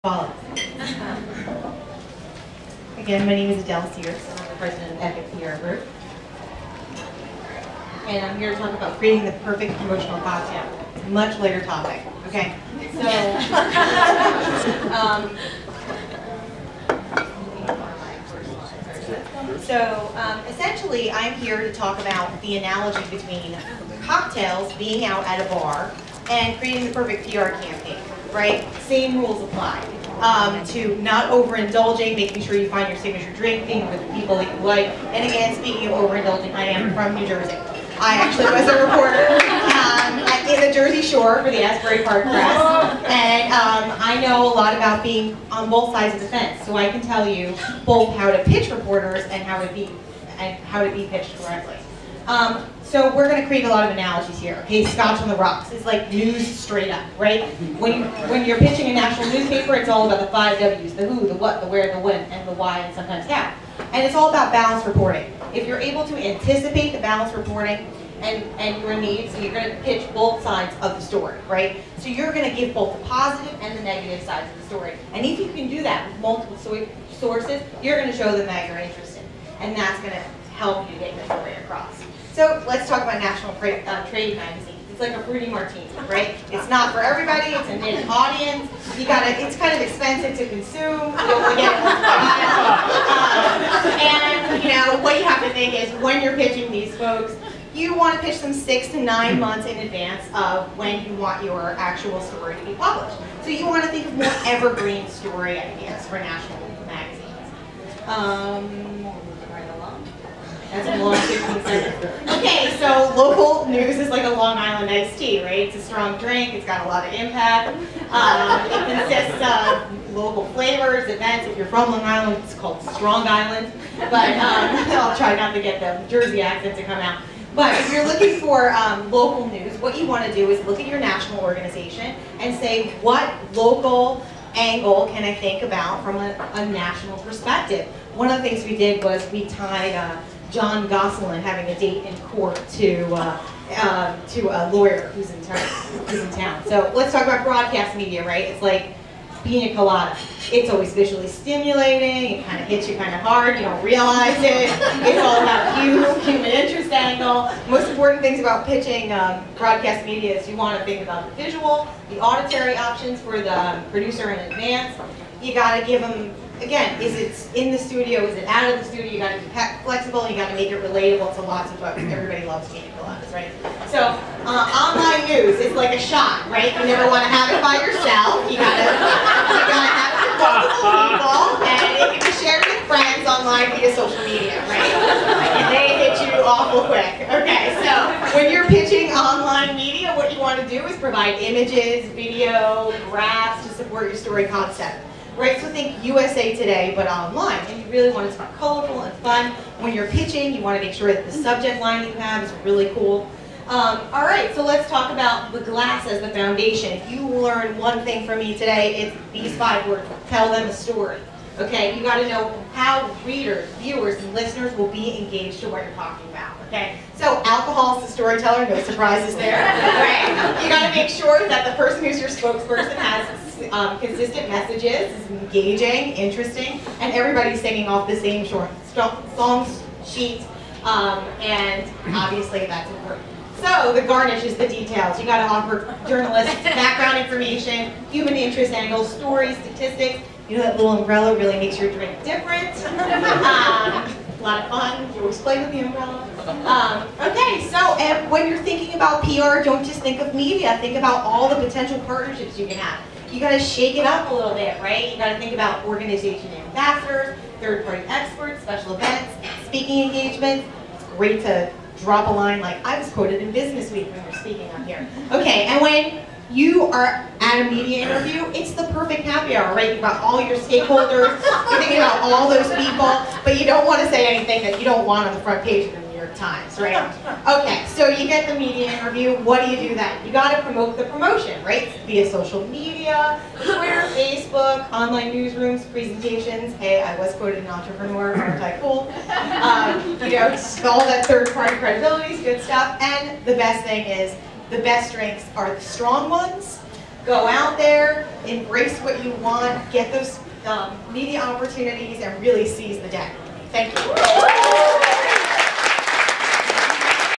follows. Again, my name is Adele Cehrs, and I'm the president of Epic PR Group. And I'm here to talk about creating the perfect promotional cocktail. It's a much later topic, okay? So, essentially, I'm here to talk about the analogy between cocktails, being out at a bar, and creating the perfect PR campaign, right? Same rules apply. To not overindulging, making sure you find your signature drink, being with the people that you like. And again, speaking of overindulging, I am from New Jersey. I actually was a reporter in the Jersey Shore for the Asbury Park Press, and I know a lot about being on both sides of the fence. So I can tell you both how to pitch reporters and how to be pitched correctly. So we're going to create a lot of analogies here. Okay, Scotch on the Rocks is like news straight up, right? When you're pitching a national newspaper, it's all about the 5 W's: the who, the what, the where, the when, and the why, and sometimes how. And it's all about balanced reporting. If you're able to anticipate the balanced reporting and your needs, so you're going to pitch both sides of the story, right? So you're going to give both the positive and the negative sides of the story. And if you can do that with multiple sources, you're going to show them that you're interested. And that's going to help you get your story across. So let's talk about National Trade Magazine. It's like a fruity martini, right? It's not for everybody. It's a niche audience. It's kind of expensive to consume. You don't get and what you have to think is when you're pitching these folks, you want to pitch them 6 to 9 months in advance of when you want your actual story to be published. So you want to think of more evergreen story ideas for national magazines. That's a long 15 seconds. Okay, so local news is like a Long Island iced tea, right? It's a strong drink, it's got a lot of impact. It consists of local flavors, events. If you're from Long Island, it's called Strong Island. But I'll try not to get the Jersey accent to come out. But if you're looking for local news, what you want to do is look at your national organization and say, what local angle can I think about from a national perspective? One of the things we did was we tied John Gosselin having a date in court to a lawyer who's in town. So let's talk about broadcast media, right? It's like pina colada. It's always visually stimulating. It kind of hits you kind of hard. You don't realize it. It's all about you, human interest angle. Most important things about pitching broadcast media is you want to think about the visual, the auditory options for the producer in advance. You got to give them. Again, is it in the studio, is it out of the studio? You got to be flexible, you got to make it relatable to lots of folks. Everybody loves pina coladas, right? So, online news is like a shot, right? You never want to have it by yourself. You gotta have it with multiple people, and it can be shared with friends online via social media, right? And they hit you awful quick. Okay, so when you're pitching online media, what you want to do is provide images, video, graphs to support your story concept. Right, so think USA Today, but online, and you really want it to be colorful and fun. When you're pitching, you want to make sure that the subject line you have is really cool. All right, so let's talk about the glass as the foundation. If you learn one thing from me today, it's these 5 words: tell them a story. Okay, you got to know how readers, viewers, and listeners will be engaged to what you're talking about. Okay, so alcohol is the storyteller, no surprises there. Right? You got to make sure that the person who's your spokesperson has consistent messages, is engaging, interesting, and everybody's singing off the same short song sheet, and obviously that's important. So the garnish is the details. You got to offer journalists background information, human interest angles, stories, statistics. You know that little umbrella really makes your drink different. A lot of fun. You always play with the umbrella. Okay, so when you're thinking about PR, don't just think of media. Think about all the potential partnerships you can have. You got to shake it up a little bit, right? You got to think about organization ambassadors, third-party experts, special events, speaking engagements. It's great to drop a line like, I was quoted in Business Week when you're speaking up here. Okay, and when you are at a media interview, it's the perfect happy hour, right? You've got all your stakeholders, you're thinking about all those people, but you don't want to say anything that you don't want on the front page of the New York Times, right? Okay, so you get the media interview, what do you do then? You got to promote the promotion, right? Via social media, Twitter, Facebook, online newsrooms, presentations. Hey, I was quoted an entrepreneur, aren't I cool? All that third-party credibility is good stuff, and the best thing is, the best drinks are the strong ones, Go out there, embrace what you want, get those media opportunities, and really seize the day. Thank you.